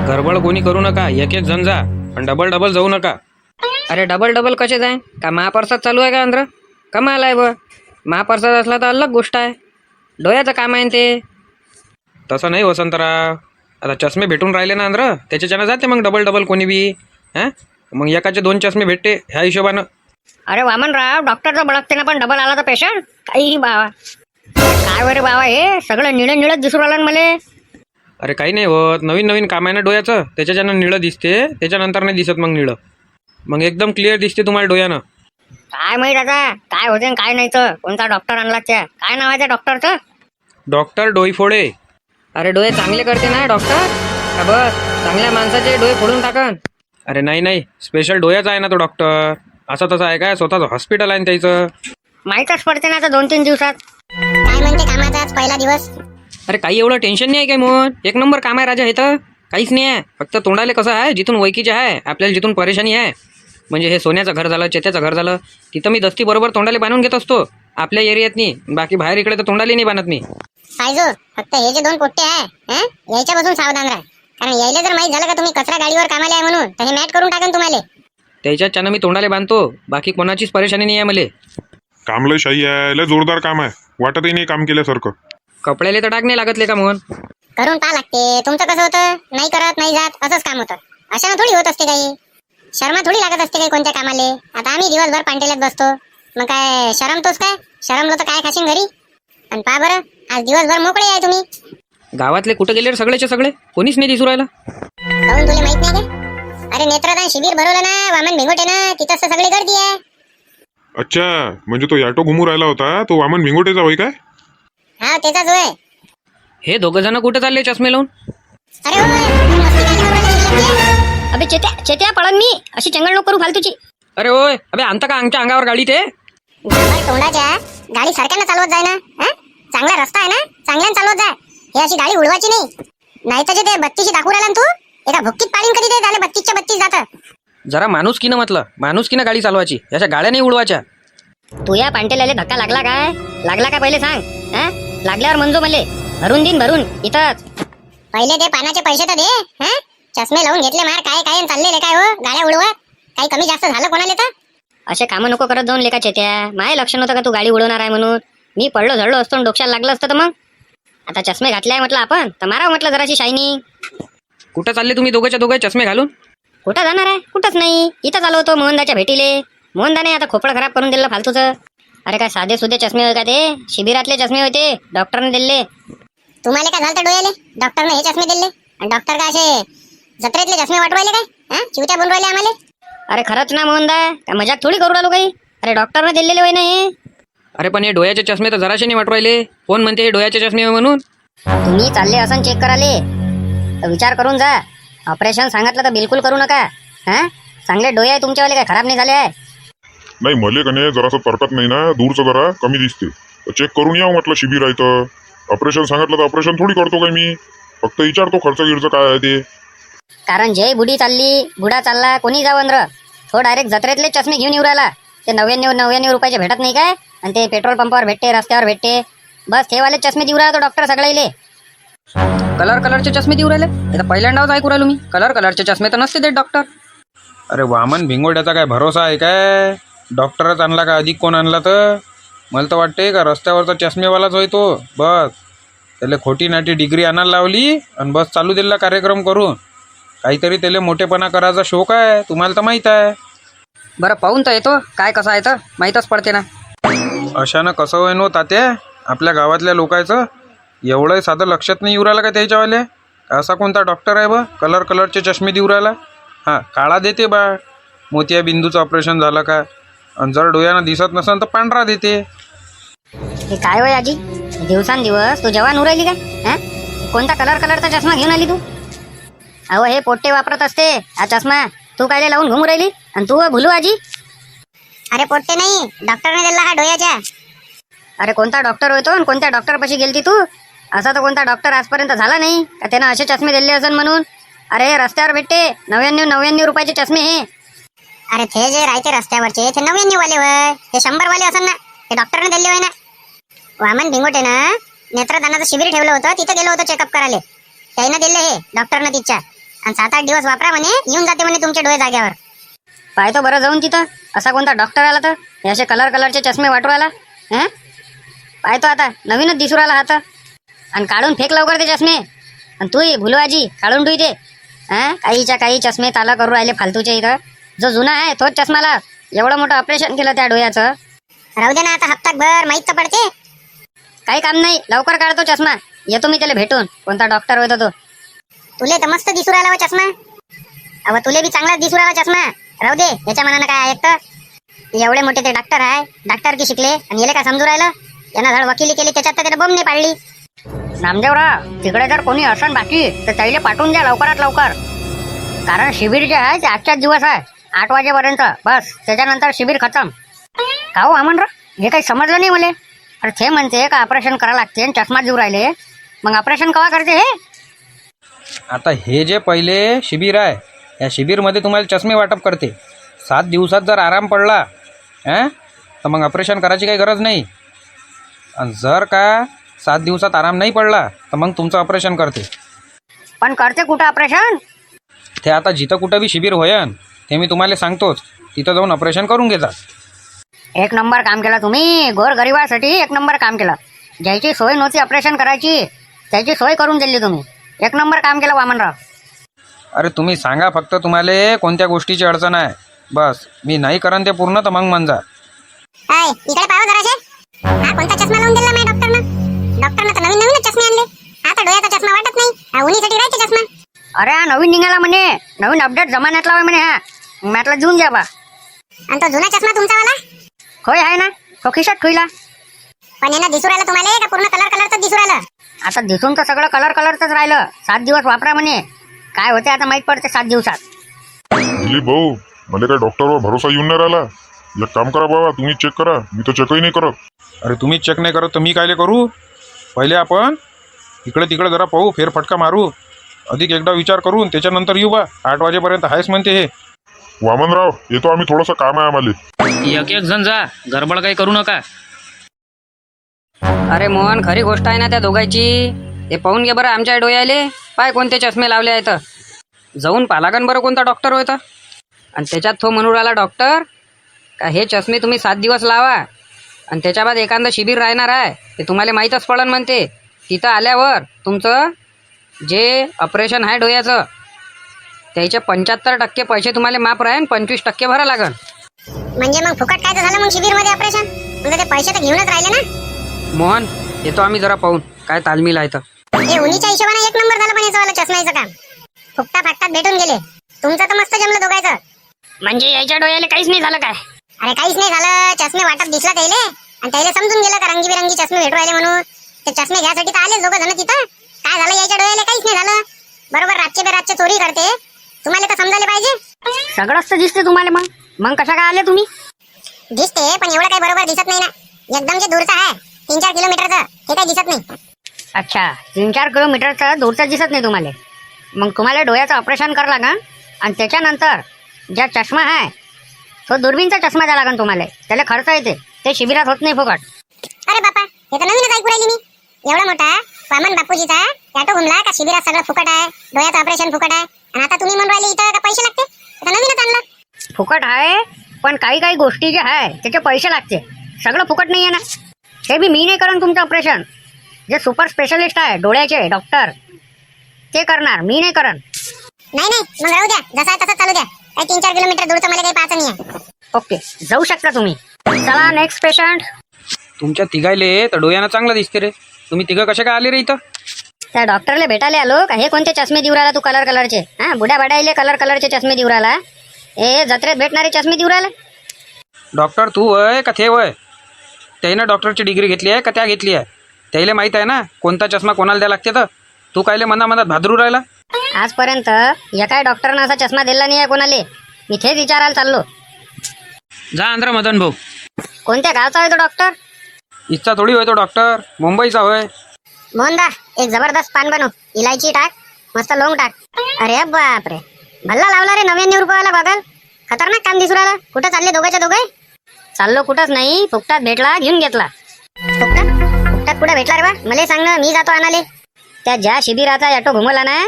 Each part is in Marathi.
गडबड कोणी करू नका, एक एक जण जा, पण डबल डबल जाऊ नका. अरे डबल डबल कसे जाय? का महाप्रसाद चालू आहे का अंद्र? कमाल आहे ब. महाप्रसाद असला तर अलग गोष्ट आहे, डोळ्याचं काम आहे ते. तसं नाही वसंतराव, आता चष्मे भेटून राहिले ना अंद्र, त्याच्याच्यानं जाते मग डबल डबल कोणी बी. हां, मग एकाचे 2 चष्मे भेटते ह्या हिशोबानं. अरे वामनराव, डॉक्टरचं बळकते ना, पण डबल आला तर पेशंट काही बाबा. काय बरे बाबा, हे सगळं निळं निळं दिसून राहिलं ना मला. अरे काही नाही होत, नवीन नवीन काम आहे ना डोळ्याचं, त्याच्याच्यानं निळं दिसते, त्याच्यानंतर नाही दिसत मग निळं. मग एकदम क्लिअर दिसते तुम्हाला डोळ्यानं. काय माहित आता काय होते आणि काय नाही. तर कोणता डॉक्टर आणला त्या? काय नाव आहे त्या डॉक्टरचं? डॉक्टर डोईफोडे. अरे डोळे चांगले करते ना डॉक्टर? का बस चांगल्या माणसाचे डोळे फोडून टाकन? अरे नाही नाही, स्पेशल डोळ्याचा आहे ना तो डॉक्टर. असं तसं आहे काय, स्वतःचं हॉस्पिटल आहे ना त्याचं. माहीतच पडते ना आता 2-3 दिवसात. काय म्हणते कामाचा आज पहिला दिवस? अरे काही एवढं टेन्शन नाही आहे काय मोहन, एक नंबर काम आहे राजा. हे तर काहीच नाही आहे, फक्त तोंडाले कसं आहे, जिथून वैकीचे आहे आपल्याला, जिथून परेशानी आहे, म्हणजे हे सोन्याचं घर झालं, चेत्याचं घर झालं, तिथं मी दस्ती बरोबर तोंडाले बांधून घेत असतो आपल्या एरियात नाही. बाकी बाहेर इकडे तर तोंडाले नाही बांधत मी. सायजो, फक्त हे जे 2 पोट्टे आहे याच्यापासून सावधान राहा, कारण यायला जर माहित झालं का तुम्ही कचरा गाडीवर कामाला आहे म्हणून, तर हे मॅट करून टाकेन तुम्हाला. त्याच्याच्यानं मी तोंडाले बांधतो, बाकी कोणाचीच परेशानी नाही आहे मला. काम लय शाही आहे, लय जोरदार काम आहे, वाटतही नाही काम केल्यासारखं. कपड्याले तर डाग नाही लागतले का मोहन? करून पहा लागते. तुमचं कसं होतं, नाही करत नाही जात असंच काम होतं. अशानं थोडी होत असते काही, शर्मा थोडी लागत असते काही कोणत्या कामाले. आता आम्ही दिवसभर पांटेल्यात बसतो, मग काय शरम तोच काय? शरमलो तर काय खाशीन घरी? आणि पहा बरं, आज दिवसभर मोकळे आहे तुम्ही. गावातले कुठं गेले रे सगळेचे सगळे? कोणीच नाही दिसू राहिला. काहून तुला माहित नाही का? अरे नेत्रदान शिबिर भरवलं ना वामन भिंगोटेनं, तिथंच तर सगळी गर्दी आहे. अच्छा, म्हणजे तो ऑटो घुमू राहिला होता तो वामन भिंगोटेचा होय काय? हा त्याचाच होय. हे दोघं जण कुठं चालले चष्मे लावून? अरे होय, मस्ती काय करू राहिली? अबे चेत्या पळन मी, अशी चंगळ नको करू फालतूची. अरे होय, अबे आणता का आमच्या अंगावर गाडी ते? गाडी तोंडाच्या गाडी सारख्यानं चालवत जाय ना. चांगला रस्ता आहे ना, चांगल्यानं चालवत जाय. हे अशी गाडी उडवायची नाही. नाही तर जे ते 32 दाखवू राहिला ना तू, एका भुक्कीत पाडीन कधी ते झाले 32च्या 32 जातं. जरा माणुसकीनं म्हटलं, माणुसकीनं गाडी चालवायची, याच्या गाड्या नाही उडवायच्या. तू या पांटेल्याले धक्का लागला काय? लागला काय पहिले सांग. लागल्यावर म्हणजो मले, भरून दिन भरून इथंच. पहिले ते पानाचे पैसे तर दे. चष्मे लावून घेतले मार, काय काय चाललेले काय हो गाड्या उडवा? काही कमी जास्त झालं कोणाला तर? असे कामं नको करत जाऊन लेका चेत्या. माय लक्ष नव्हतं का तू गाडी उडवणार आहे म्हणून. मी पडलो झडलो असतो आणि डोक्याला लागलं असतं तर मग. आता चष्मे घातले आहे म्हटलं आपण, तर मारावं म्हटलं जराशी शायनी. कुठं चालले तुम्ही दोघंच्या दोघं चष्मे घालून? कुठं जाणार आहे? कुठंच नाही, इथं आलो होतो मोहनदाच्या भेटीले. मोहनदाने आता खोपडं खराब करून दिलं फालतूचं. अरे काय साधे सुधे चष्मे होते का ते? शिबिरातले चष्मे होते, डॉक्टरने दिले. तुम्हाला काय झालं डोळ्याले? डॉक्टरने हे चष्मे दिले आणि डॉक्टर का असे जत्रेतले चष्मे वाटवायले काय? चिवत्या बनवून राहिले आम्हाला. अरे खरंच ना मोहनदा, काय मजाक थोडी करू राहिलो काही. अरे डॉक्टरने दिलेले होय ना हे. अरे पण हे डोळ्याचे चष्मे तर जराशे नाही वाटवायले. कोण म्हणते हे डोळ्याचे चष्मे म्हणून? तुम्ही चालले असं चेक कराले तर विचार करून जा. ऑपरेशन सांगितलं तर बिलकुल करू नका. चांगले डोळे आहे तुमच्यावाले, काय खराब नाही झाले आहे? नाही मले कने जरासं तरकत नाही ना, दूरचं जरा कमी दिसते. चेक करून यावं म्हटलं, शिबिर आहे तर. ऑपरेशन सांगितलं तर ऑपरेशन थोडी करतो काय मी, फक्त विचारतो खर्च गिरचं काय आहे ते. कारण जय बुडी चालली, बुडा चालला, कोणी जावंद्र तो डायरेक्ट जत्रेतले चष्मे घेऊन येऊ राहिला. ते 99 रुपयाचे भेटत नाही काय? आणि ते पेट्रोल पंपावर भेटते, रस्त्यावर भेटते, बस ते वाले चष्मे देऊ राहिला तो डॉक्टर सगळ्याले. कलरचे चष्मे देऊ राहिले? आता पहिल्यांदाच ऐकू राहिलो मी. कलरचे चष्मे तर नसते देत डॉक्टर. अरे वामन भिंगोड्याचा काय भरोसा आहे काय? डॉक्टरच आणला का अधिक कोण आणला तर? मला तर वाटते का रस्त्यावरचा चष्मेवालाच होय तो. बस त्याला खोटी नाटी डिग्री आणायला लावली आणि बस चालू दिला कार्यक्रम करून. काहीतरी त्याला मोठेपणा करायचा शौक आहे, तुम्हाला तर माहीत आहे. बरं पाहून तर येतो काय कसं आहे तर माहीतच पडते ना. अशानं कसं होईन हो तात्या, आपल्या गावातल्या लोकांचं एवढं साधं लक्षात नाही येऊ राहिलं का त्याच्यावाले? असा कोणता डॉक्टर आहे बा कलरचे चष्मे देऊ राहिला? हां, काळा देते बा मोतिया बिंदूचं ऑपरेशन झालं का, आणि जर डोळ्यानं दिसत नसेल तर पांढरा देते. हे काय होय आजी, दिवसांदिवस तू जवान होऊ राहिली काय? कोणता कलरचा चष्मा घेऊन आली तू? अहो हे पोट्टे वापरत असते हा चष्मा, तू काय लावून घुमू राहिली? आणि तू भुलू आजी? अरे पोट्टे नाही, डॉक्टरने दिला हा डोळ्याच्या. अरे कोणता डॉक्टर होतो आणि कोणत्या डॉक्टरपाशी गेलती तू? असा तर कोणता डॉक्टर आजपर्यंत झाला नाही का त्यानं असे चष्मे दिले असेल म्हणून. अरे रस्त्यावर भेटते 99 रुपयाचे चष्मे हे. अरे ते जे राहते रस्त्यावरचे ते 99 वाले होय, ते 100 वाले असेल ना, ते डॉक्टरने दिले होय ना. वामन भिंगोटे ना नेत्रदानाचं शिबिर ठेवलं होतं, तिथं गेलो होतो चेकअप करायला. त्यानं दिले हे डॉक्टरनं तिच्या. आणि 7-8 दिवस वापरा म्हणे, येऊन जाते म्हणे तुमचे डोळे जाग्यावर. पाहतो बरं जाऊन तिथं असा कोणता डॉक्टर आला तर हे असे कलरचे चष्मे वाटू राहिला. हं पाहतो आता नवीनच दिसू राहिला आता. आणि काढून फेक लवकर ते चष्मे. आणि तूही भुलवाजी काढून ठेव ते. काहीच्या काही चष्मे ताला करू राहिले फालतूचे इथं. जो जुना आहे तोच चष्मा लाव. एवढं मोठं ऑपरेशन केलं त्या डोळ्याचं. राहू दे ना आता, हप्ताभर माहीत तर पडते. काही काम नाही, लवकर काढतो चष्मा. येतो मी त्याला भेटून, कोणता डॉक्टर होता तो. तुले तर मस्त दिसू राहिला हो चष्मा. अव तुले बी चांगलाच दिसू राहिला चष्मा. राहू दे, याच्या मनानं काय ऐकतं. एवढे मोठे ते डॉक्टर आहे, डॉक्टर की शिकले आणि याला काय समजू राहिलं. यांना धड वकिली केली, त्याच्यात तर त्याने बॉम्ब नाही पाडली. नामदेवराव तिकडे जर कोणी असन बाकी तर त्याला पाठवून द्या लवकरात लवकर. कारण शिबिर जे आहे ते आजच्याच दिवस आहे 8 वाजेपर्यंत, बस त्याच्यानंतर शिबिर खतम. का हो वामनराव, हे काही समजलं नाही मला. अरे ते म्हणते का ऑपरेशन करावं लागते आणि चष्मा देऊ राहिले, मग ऑपरेशन केव्हा करते हे. आता हे जे पहिले शिबिर आहे, या शिबिरमध्ये तुम्हाला चष्मे वाटप करते. 7 दिवसात जर आराम पडला तर मग ऑपरेशन करायची काही गरज नाही. आणि जर का 7 दिवसात आराम नाही पडला तर मग तुमचं ऑपरेशन करते. पण करते कुठं ऑपरेशन. ते आता जिथं कुठं बी शिबिर होयन ते मी तुम्हाला सांगतोच, तिथं जाऊन ऑपरेशन करून घेता. एक नंबर काम केलं तुम्ही, गोरगरिबासाठी एक नंबर काम केलं. ज्याची सोय नव्हती ऑपरेशन करायची त्याची सोय करून दिली तुम्ही. एक नंबर काम केलं वामनराव. अरे तुम्ही सांगा फक्त तुम्हाला कोणत्या गोष्टीची अडचण आहे, बस मी नाही करन ते पूर्ण तर मग म्हणजा. हाय, इकडे पाहा जराशे. हा कोणता चष्मा लावून दिला माझ्या डॉक्टरनं तर नवीनच चष्मे आणले. आता डोळ्याचा चष्मा वाटत नाही, हा उन्हीसाठी राहायचे चष्मा. अरे हा नवीन निघाला म्हणे, नवीन अपडेट जमान्यातला आहे म्हणे. हा मॅटला देऊन द्या बा. आणि तो जुना चष्मा तुमचा वाला होय आहे ना, तो खिशात ठेवला. पण यांना दिसू राहिलं तुम्हाला का पूर्ण कलरचं दिसू राहिलं. आता दिसून तर सगळं कलरचंच राहिलं. 7 दिवस वापरा म्हणे, काय होते आता माहित पडते 7 दिवसात. दिलीप भाऊ, मला काय डॉक्टरवर भरोसा येऊन नाही राहिला. एक काम करा बाबा, तुम्ही चेक करा. मी तर चेकही नाही करत. अरे तुम्हीच चेक नाही करत तर मी कायले करू. पहिले आपण इकडे तिकडे जरा पाहू, फेरफटका मारू, अधिक एकदा विचार करून त्याच्यानंतर येऊ बा. 8 वाजेपर्यंत आहेच म्हणते हे. वामनराव येतो आम्ही, थोडंसं काम आहे आम्हाला. एक जण जा, गडबड काही करू नका. अरे मोहन, खरी गोष्ट आहे ना त्या दोघांची. हे पाहून घे बरं आमच्या डोळ्याले, पाय कोणते चष्मे लावले आहेत. जाऊन पालागन बरं कोणता डॉक्टर होता. आणि त्याच्यात तो म्हणून राहिला डॉक्टर का हे चष्मे तुम्ही 7 दिवस लावा आणि त्याच्या बाद एखादं शिबिर राहणार आहे ते तुम्हाला माहीतच पडन म्हणते. तिथं आल्यावर तुमचं जे ऑपरेशन आहे डोळ्याचं त्याचे 75% पैसे तुम्हाला माफ राहीन, 25% भरा लागन. म्हणजे मग फुकट काय झालं मग शिबिर मध्ये ऑपरेशन. म्हणजे ते पैसे तर घेऊनच राहिले ना. मोहन येतो आम्ही जरा पाहून काय तालमील आहे तर. हे उन्हीच्या हिशोबाने एक नंबर झालं पण याचं वाला चष्म्याचं काम. फुकटा फाकटात भेटून गेले. तुमचं तर मस्त जमलं दोघायचं. म्हणजे याच्या डोळ्याला काहीच नाही झालं काय. अरे काहीच नाही झालं, चष्मे वाटप दिसला त्याले आणि त्याला समजून गेलं का रंगीबिरंगी चष्मे भेटू राहिले म्हणून. ते चष्मे घ्यायसाठी तर आले दोघं जण तिथं. काय झालं याच्या डोळ्याला काहीच नाही झालं. बरोबर रातचे चोरी करते. तुम्हाला तर समजायला पाहिजे. सगळंच तर दिसते तुम्हाला. मग कशा काय आले तुम्ही. दिसते पण एवढं काही बरोबर दिसत नाही ना. एकदम जे दूरचं आहे 3-4 किलोमीटरचं ते काही दिसत नाही. अच्छा, 3-4 किलोमीटरचं दूरचं दिसत नाही तुम्हाला. मग तुम्हाला डोळ्याचं ऑपरेशन करावं लागेल आणि त्याच्यानंतर ज्या चष्मा आहे तो दुर्बीनचा चष्मा द्या लागेल तुम्हाला. त्याला खर्च येते, ते शिबिरात होत नाही फुकट. अरे बापा, हे तर नवीनच ऐकू राहिली मी. एवढा मोठा वामन बापूजीचा ऑटो घुमला का शिबिरात सगळं फुकट आहे, डोळ्याचं ऑपरेशन फुकट आहे. आणि आता तुम्ही म्हणून राहिले इथं का पैसे लागते. हे तर नवीनच आणलं. फुकट आहे पण काही गोष्टी जे आहे त्याचे पैसे लागते. सगळं फुकट नाही आहे ना. हे बी मी नाही करण तुमचं ऑपरेशन. जे सुपर स्पेशलिस्ट आहे डोळ्याचे डॉक्टर ते करणार, मी नाही करण. नाही मग राहू द्या, जसं आहे तसं चालू द्या. काही 3-4 किलोमीटर दूरचं मला काही पाहायचं नाही आहे. ओके, जाऊ शकता तुम्ही. चला नेक्स्ट पेशंट. तुमच्या तिघायले तर डोळ्यानं चांगलं दिसते रे. तुम्ही तिघं कसे काय आले रे इथं. त्या डॉक्टरला भेटायला आलो का हे कोणते चष्मे देऊ राहिला तू कलरचे. हा बुड्या बाडाईले कलरचे चष्मे देऊ राहिला. हे जत्रेत भेटणारे चष्मे देऊ राहिला. डॉक्टर तू वय का ते वय. त्यानं डॉक्टरची डिग्री घेतली आहे का त्या घेतली आहे. त्याला माहीत आहे ना कोणता चष्मा कोणाला द्या लागते. तर तू कायले मनात भादरू राहिला. आजपर्यंत एका डॉक्टरनं असा चष्मा दिला नाही आहे कोणाले. मी तेच विचारायला चाललो. जा अंदर मदन भाऊ. कोणत्या गावचा आहे तो डॉक्टर. इच्छा थोडी होय तो डॉक्टर, मुंबईचा होय. मोहनदा, एक जबरदस्त पान बनव. इलायची टाक, मस्त लवंग टाक. अरे बापरे, भल्ला लावला रे 99 रुपयाला बघाल. खतरनाक काम दिसू राहिला. कुठं चालले दोघांच्या दोघे. चाललो कुठंच नाही, फुकटात भेटला घेऊन घेतला. फुकटात कुठं भेटला रे बा. मला सांग ना, मी जातो आणाले. त्या ज्या शिबिराचा ऑटो घुमवला ना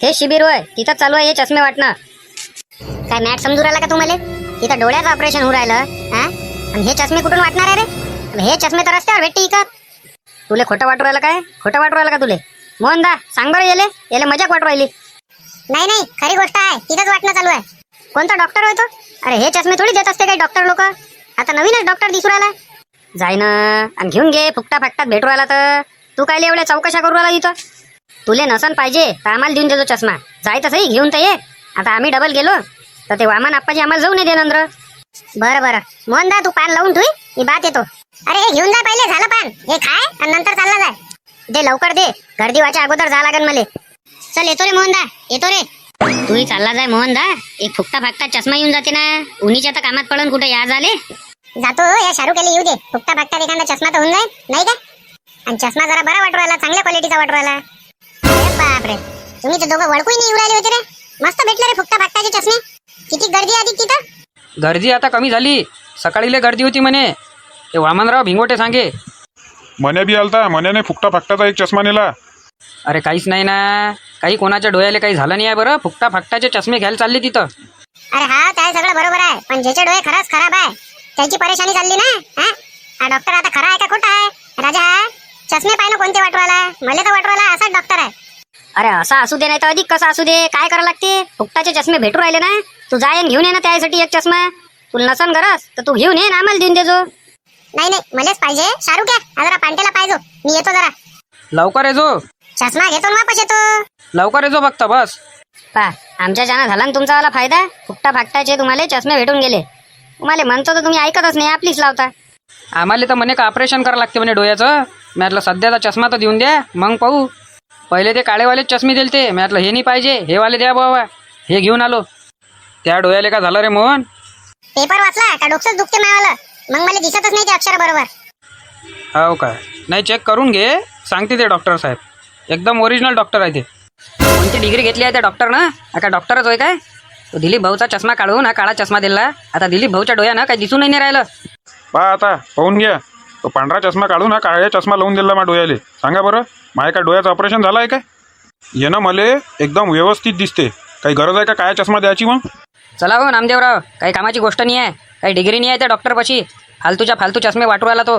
हे शिबिर होय, तिथं चालू आहे हे चष्मे वाटणं. काय मॅट समजू राहिला का तुम्हाला? तिथं डोळ्याचं ऑपरेशन होऊ राहिलं हा? आणि हे चष्मे कुठून वाटणार आहे रे? हे चष्मे तर रस्त्यावर भेटते इकत. तुले खोटं वाटू राहिलं काय? खोटं वाटू राहिलं का तुले? मोहनदा सांग बरं, याले मजाक वाटू राहिली. नाही खरी गोष्ट आहे, तिथंच वाटणं चालू आहे. कोणता डॉक्टर होतो? अरे हे चष्मे थोडी देत असते काही डॉक्टर लोक. आता नवीनच डॉक्टर दिसू राहिला. जाय ना आणि घेऊन घे, फुकटा फाकटात भेटू राहिला तर. तू काय एवढ्या चौकशा करू राहिला इथं? तुले नसन पाहिजे तर आम्हाला देऊन देतो चष्मा. जाय तर सही घेऊन तर ये. आता आम्ही डबल गेलो तर ते वामन आप्पाजी आम्हाला जाऊ नये दे नंतर. बरं मोहनदा तू पान लावून ठेवी, मी बात येतो. अरे हे घेऊन जा पहिले, झालं पान हे खाय आणि नंतर चालला जाय. दे लवकर दे, गर्दी व्हायच्या अगोदर जा लागन मले. चल येतो रे मोहनदा, येतो रे. तूही चालला जाय मोहनदा, एक फुकटा फाकटा चष्मा येऊन जाते ना. उन्हीच्या तर कामात पडून कुठे या झाले. जातो या शाहरुखेला येऊ दे, फुकटा फाकटा एखादा चष्मा तर होऊन जाईल नाही का? आणि चष्मा जरा बरा वाटू राहिला, चांगल्या क्वालिटीचा वाटू राहिला. अरे बापरे, तुम्ही तर दोघं वळकूही नाही येऊ राहिले होते रे. मस्त भेटले रे फुकटा फाकटाचे चष्मे. किती गर्दी आधी तिथं. गर्दी आता कमी झाली, सकाळी लय गर्दी होती म्हणे. ते वामनराव भिंगोटे सांगे. मन्या बी आलता, मन्याने फुकटा फाकटाचा एक चष्मा नेला. अरे काहीच नाही ना, काही कोणाच्या डोळ्याला काही झालं नाही आहे बरं. फुकटा फाकटाचे चष्मे घ्यायला चालले तिथं. अरे हा काय सगळं बरोबर आहे, पण ज्याचे डोळे खरंच खराब आहे त्याची परेशानी चालली ना. हा डॉक्टर आता खरा आहे का खोटा आहे? राजा चष्मे पाहिजे कोणते वाटू राहिला? मला तर वाटू राहिला असाच डॉक्टर आहे. अरे असा असू दे नाही तर अधिक कसा असू दे, काय करावं लागते? फुकटाचे चष्मे भेटू राहिले ना. तू जाय आणि घेऊन ये ना त्यासाठी एक चष्मा. तुला नसन गरज तर तू घेऊन ये ना, आम्हाला देऊन देजो. नाही मलाच पाहिजे. शाहरुख आहे जरा पांटेला पाहिजे, मी येतो जरा. लवकर येजो, चष्मा घेतो आणि वापस येतो. लवकर येजो बघता बस. पा आमच्या जाना झाला ना तुमचा वाला फायदा. फुकटा फाकटाचे तुम्हाला चष्मे भेटून गेले. तुम्हाला म्हणतो तर तुम्ही ऐकतच नाही, आपलीच लावता. आम्हाला तर म्हणे का ऑपरेशन करावं लागते म्हणे डोळ्याचं. मी म्हटलं सध्याचा चष्मा तर देऊन द्या, मग पाहू. पहिले ते काळेवालेच चष्मे दिले ते. मी म्हटलं हे नाही पाहिजे, हे वाले द्या बाबा. हे घेऊन आलो. त्या डोळ्याला का झालं रे मोहन? पेपर वाचला का डोकंच दुखते मावाला. मग मला दिसतच नाही ते अक्षर बरोबर. हो काय? नाही चेक करून घे, सांगते ते डॉक्टर साहेब. एकदम ओरिजिनल डॉक्टर आहे ते. कोणती डिग्री घेतली आहे त्या डॉक्टरनं? का डॉक्टरच होय काय? तो दिलीप भाऊचा चष्मा काढून हा काळा चष्मा दिला. आता दिलीप भाऊच्या डोळ्यानं काही दिसूनही नाही राहिलं. पहा आता पाहून घ्या, तो पांढरा चष्मा काढून हा काळ्या चष्मा लावून दिला मा डोळ्याले. सांगा बरं, माझ्या काय डोळ्याचं ऑपरेशन झालं आहे काय? येणं मले एकदम व्यवस्थित दिसते. काही गरज आहे का काळ्या चष्मा द्यायची? मग चला हो नामदेवराव, काही कामाची गोष्ट नाही आहे, काही डिग्री नाही आहे त्या डॉक्टरपाशी. फालतू चष्मे वाटू राहिला तो.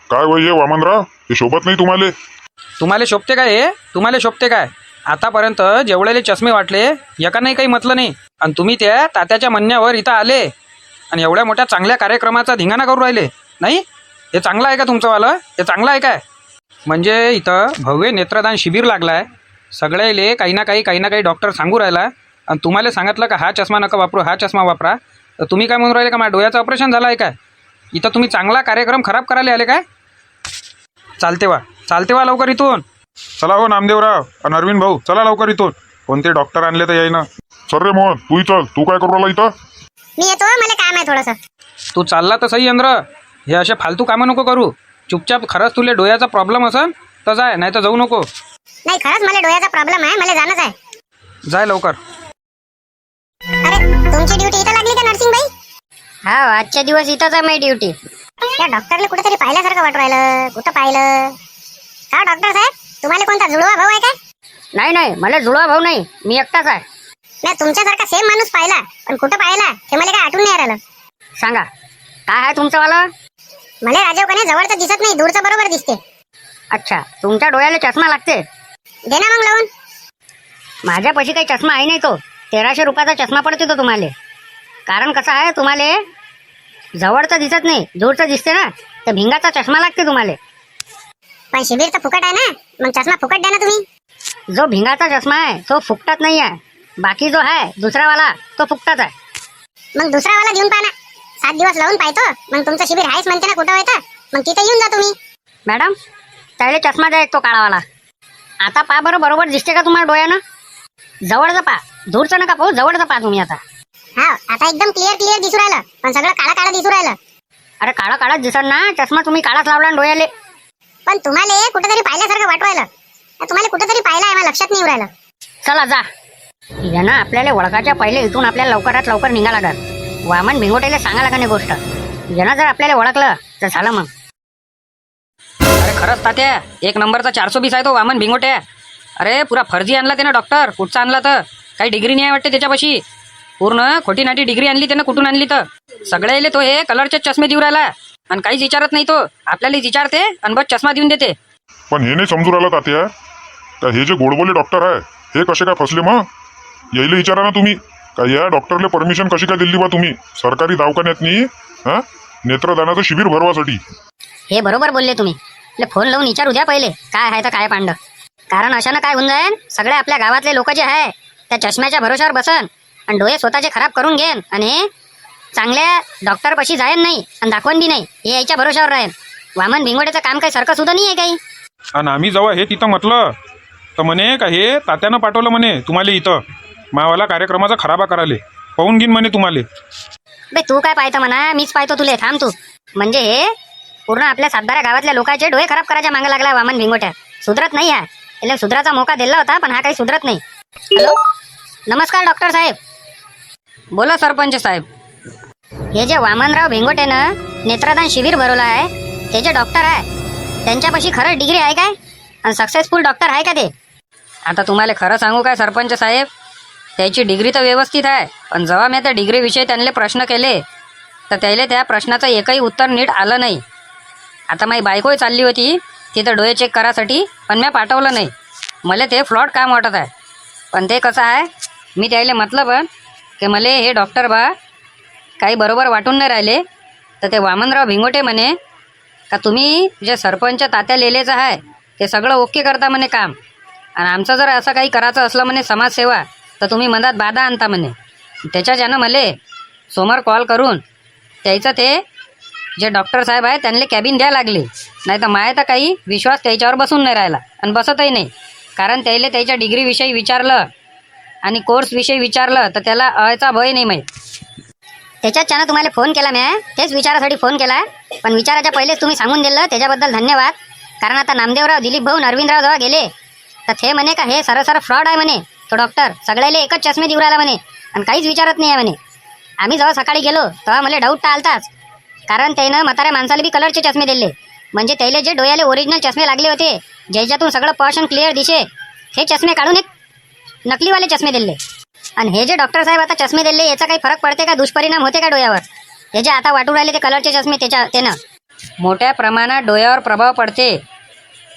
काय वय हे वामनराव, हे शोभत नाही तुम्हाला? तुम्हाला शोभते काय हे? तुम्हाला शोभते काय? आतापर्यंत जेवढेले चष्मे वाटले एका नाही काही म्हटलं नाही. आणि तुम्ही त्या तात्याच्या म्हणण्यावर इथं आले आणि एवढ्या मोठ्या चांगल्या कार्यक्रमाचा धिंगाणा करू राहिले. नाही हे चांगलं आहे का तुमचंवालं? हे चांगलं आहे काय? म्हणजे इथं भव्य नेत्रदान शिबिर लागलं आहे. सगळेले काही ना काही डॉक्टर सांगू राहिला. आणि तुम्हाला सांगितलं का हा चष्मा नका वापरू, हा चष्मा वापरा. तर तुम्ही काय म्हणून राहिले का माझ्या डोळ्याचं ऑपरेशन झालं आहे काय? इथं तुम्ही चांगला कार्यक्रम खराब करायला आले काय? चालते वा लवकर इथून. चला हो नामदेवराव आणि अरविंद भाऊ, चला लवकर इथून. कोणते डॉक्टर आणले तर येईना. सर रे मोहन, तूही चल. तू काय करू राहिला इथं? मी येतो, मला काम आहे थोडंसं. तू चालला तर सही अंद्र. हे असे फालतू कामं नको करू. चुपचाप खरंच तुला डोळ्याचा प्रॉब्लेम असेल तर जाय, नाही तर जाऊ नको. नाही खरंच मला डोळ्याचा प्रॉब्लेम आहे, मला जाणंच आहे. जाय लवकर. अरे तुमची ड्युटी इथं लागली का नर्सिंग बाई? हा आजच्या दिवस इथंच आहे माझी ड्युटी. त्या डॉक्टरला कुठेतरी पाहिल्यासारखं वाटू राहिलं. कुठं पाहिलं का डॉक्टर साहेब? तुम्हाला कोणता जुळवा भाऊ आहे काय? नाही मला जुळवा भाऊ नाही, मी एकटाच आहे. नाही तुमच्यासारखा सेम माणूस पाहिला, पण कुठं पाहिला हे मला काय आठवून नाही राहिलं. सांगा काय आहे तुमचं वाला? मला राजीव कने जवळचं दिसत नाही, दूरचं बरोबर दिसते. अच्छा, तुमच्या डोळ्याला चष्मा लागते? दे ना मग लावून. माझ्यापाशी काही चष्मा आहे नाही. तो 1300 रुपयाचा चष्मा पडतो तो तुम्हाला. कारण कसं आहे, तुम्हाला जवळचं दिसत नाही, दूरचं दिसते ना, तर भिंगाचा चष्मा लागते तुम्हाला. पण शिबिर तर फुकट आहे ना, मग चष्मा फुकट द्या ना तुम्ही. जो भिंगाचा चष्मा आहे तो फुकटात नाही आहे. बाकी जो आहे दुसरावाला तो फुकटाच आहे. मग दुसरावाला देऊन पहा ना. 7 दिवस लावून पाहतो, मग तुमचं शिबिर आहेच म्हणते ना कुठं होतं, मग तिथे येऊन जा तुम्ही. मॅडम त्याला चष्मा द्या एक तो काळावाला. आता पहा बरं, बरोबर दिसते का तुम्हाला डोळ्यानं? जवळचं पहा, दूरचं नका पाहू, जवळचं पहा तुम्ही. आता हा आता एकदम क्लिअर दिसू राहिलं, पण सगळं काळा दिसू राहिलं. अरे काळाच दिसत ना, चष्मा तुम्ही काळाच लावला ना डोळ्याले. पण तुम्हाला कुठेतरी पाहिल्यासारखं वाटू राहिलं. तुम्हाला कुठेतरी पाहिलं आहे, मला लक्षात नाही येऊ राहिलं. चला जा. यानं आपल्याला ओळखाच्या पहिले इथून आपल्याला लवकरात लवकर निघा लागत. वामन भिंगोटेला सांगा लागत गोष्ट. यानं जर आपल्याला ओळखलं तर झालं मग. अरे खरंच तात्या, एक नंबरचा 420 आहे तो वामन भिंगोट्या. अरे पुरा फर्जी आणला त्यानं डॉक्टर. कुठचा आणला तर? काही डिग्री नाही आहे वाटते त्याच्यापाशी. पूर्ण खोटी नाटी डिग्री आणली त्यानं. कुठून आणली तर? सगळे तो हे कलरचे चष्मे देऊ राहिला आणि काहीच विचारत नाही तो. आपल्याला विचारते आणि बस चष्मा देऊन देते. पण हे नाही समजू राहिलं तात्या का हे जे गोडबोले डॉक्टर आहे हे कसे काय फसले मग? यायला विचारा ना तुम्ही का या डॉक्टरले परमिशन कशी काय दिली बा तुम्ही सरकारी दवाखान्यात नी हा नेत्रदानाचं शिबिर भरवासाठी? हे बरोबर बोलले तुम्ही. फोन लावून विचारू द्या पहिले काय आहे तर काय पांड. कारण अशानं काय होऊन जाईन, सगळे आपल्या गावातले लोक जे आहे त्या चष्म्याच्या भरोशावर बसन आणि डोळे स्वतःचे खराब करून घेन आणि चांगल्या डॉक्टरपाशी जाईन नाही आणि दाखवून बी नाही. हे याच्या भरोशावर राहीन. वामन भिंगोड्याचं काम काही सारखं सुद्धा नाही आहे काही. आणि आम्ही जेव्हा हे तिथं म्हटलं तर म्हणे का हे तात्यानं पाठवलं म्हणे तुम्हाला इथं मावाला कार्यक्रमाचा खराबा करायले. पाहून घेईन म्हणे तुम्हाला. बे तू काय पाहतो म्हणा, मीच पाहतो तुले. थांब तू. म्हणजे हे पूर्ण आपल्या सातबारा गावातल्या लोकांचे डोळे खराब करायच्या मागे लागला वामन भिंगोट्या. सुधरत नाही हा. याला सुधराचा मौका दिला होता पण हा काही सुधरत नाही. हॅलो, नमस्कार डॉक्टर साहेब. बोला सरपंच साहेब. हे जे वामनराव भिंगोटेनं नेत्रदान शिबिर भरवलं आहे ते जे डॉक्टर आहे त्यांच्यापाशी खरंच डिग्री आहे काय आणि सक्सेसफुल डॉक्टर आहे का ते? आता तुम्हाला खरं सांगू काय सरपंच साहेब, त्याची डिग्री तर व्यवस्थित आहे. पण जेव्हा मी त्या डिग्रीविषयी त्यांना प्रश्न केले तर त्याला त्या प्रश्नाचं एकही उत्तर नीट आलं नाही. आता माझी बायकोही चालली होती तिथं डोळे चेक करायसाठी पण मी पाठवलं नाही. मला ते फ्लॉट काम वाटत आहे. पण ते कसं आहे, मी त्याला म्हटलं पण की मला हे डॉक्टर बा काही बरोबर वाटून नाही राहिले. तर ते वामनराव भिंगोटे म्हणे का तुम्ही जे सरपंच तात्या लेलेचं आहे ते सगळं ओके करता म्हणे काम. आणि आमचं जर असं काही करायचं असलं म्हणे समाजसेवा तर तुम्ही मधात बाधा आणता म्हणे. त्याच्याच्यानं मला समोर कॉल करून त्याचं ते जे डॉक्टर साहेब आहे त्यांना कॅबिन द्यायला लागली. नाही तर माय तर काही विश्वास त्याच्यावर बसून नाही राहिला आणि बसतही नाही. कारण त्याला त्याच्या डिग्रीविषयी विचारलं आणि कोर्सविषयी विचारलं तर त्याला अयचा भय नाही माहीत. त्याच्याच्यानं तुम्हाला फोन केला मी. तेच विचारासाठी फोन केला. पण विचाराच्या पहिलेच तुम्ही सांगून दिलं त्याच्याबद्दल धन्यवाद. कारण आता नामदेवराव, दिलीप भाऊ, अरविंदराव जेव्हा गेले तर ते म्हणे का हे सरसर फ्रॉड आहे म्हणे. तो डॉक्टर सगळ्याला एकच चष्मे देऊ राहिला म्हणे आणि काहीच विचारत नाही आहे म्हणे. आम्ही जेव्हा सकाळी गेलो तेव्हा मला डाऊट आलताच. कारण त्यानं म्हाताऱ्या माणसाला बी कलरचे चष्मे दिले. म्हणजे त्याला जे डोळ्याले ओरिजिनल चष्मे लागले होते ज्याच्यातून सगळं पॉश आणि क्लिअर दिसे हे चष्मे काढून एक नकलीवाले चष्मे दिले. आणि हे जे डॉक्टर साहेब आता चष्मे दिले याचा काही फरक पडते का, दुष्परिणाम होते का डोळ्यावर? हे जे आता वाटू राहिले ते कलरचे चष्मे त्यानं मोठ्या प्रमाणात डोळ्यावर प्रभाव पडते.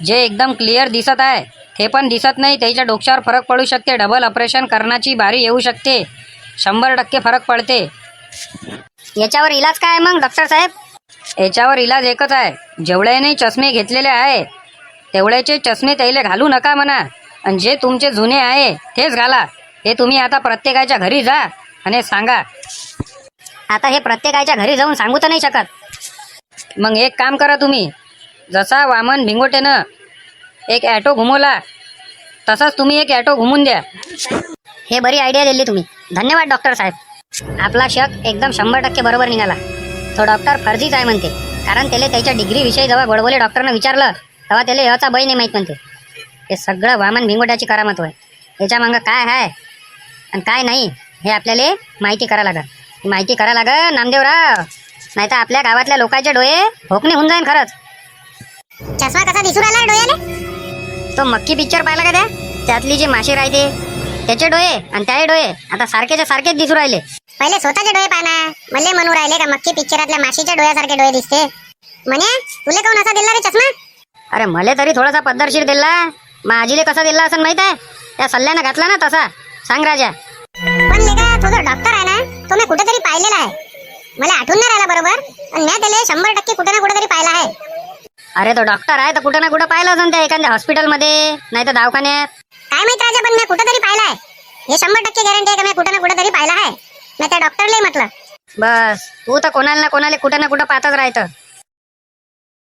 जे एकदम क्लिअर दिसत आहे हे पण दिसत नाही. त्याच्या डोक्यावर फरक पडू शकते. डबल ऑपरेशन करण्याची बारी येऊ शकते. 100% फरक पडते. याच्यावर इलाज काय मग डॉक्टर साहेब? याच्यावर इलाज एकच आहे. जेवढ्याने चष्मे घेतलेले आहे तेवढ्याचे चष्मे त्याला घालू नका म्हणा. आणि जे तुमचे जुने आहे तेच घाला. हे तुम्ही आता प्रत्येकाच्या घरी जा आणि सांगा. आता हे प्रत्येकाच्या घरी जाऊन सांगू तर नाही शकत. मग एक काम करा तुम्ही, जसा वामन भिंगोटेनं एक ॲटो घुमवला तसाच तुम्ही एक ॲटो घुमून द्या. हे बरी आयडिया दिली तुम्ही. धन्यवाद डॉक्टर साहेब. आपला शक एकदम 100% बरोबर निघाला. तो डॉक्टर फर्जीच आहे म्हणते. कारण त्याला त्याच्या डिग्रीविषयी जेव्हा गोडबोले डॉक्टरनं विचारलं तेव्हा त्याला याचा भय नाही माहीत म्हणते. हे सगळं वामन भिंगोट्याची करामत होय. याच्या मागं काय आहे आणि काय नाही हे आपल्याला माहिती करा लागेल. माहिती करा लागेल नामदेवराव. नाही तर आपल्या गावातल्या लोकांचे डोळे भोकणे होऊन जाईन खरंच. चष्मा कसा दिसू राहिला डोळ्याले? तो मक्की पिक्चर पाहिला का त्यातली जी माशी राहते त्याचे डोळे आणि त्याचे डोळे आता सारखेच्या सारखेच दिसू राहिले. पहिले स्वतःचे डोळे पाहना. मले म्हणू राहिले का मक्की पिक्चरातल्या माशीच्या डोळ्यासारखे डोळे दिसते म्हणे. तुले कोण असा दिला रे चष्मा? अरे मले तरी थोडासा पद्धतशीर दिला. माझीले कसा दिला असं माहित आहे? त्या सल्ल्यानं घातला ना तसा. सांग राजा. पण लेका तो जो डॉक्टर आहे ना तो मी कुठेतरी पाहिलेला आहे. मला आठवून नाही राहिला बरोबर. आणि मी त्याला 100% कुठे ना कुठेतरी पाहिला आहे. अरे तो डॉक्टर आहे तर कुठं ना कुठं पाहिलं असेल त्या एखाद्या हॉस्पिटलमध्ये नाही तर दवाखान्यात. काय माहित राजा पण मी कुठेतरी पाहिला आहे. हे 100% गॅरंटी आहे का मी कुठे ना कुठेतरी पाहिला आहे. मी त्या डॉक्टरला म्हटलं. बस तू तर कोणाला ना कोणाला कुठं ना कुठं पाहतच राहतं.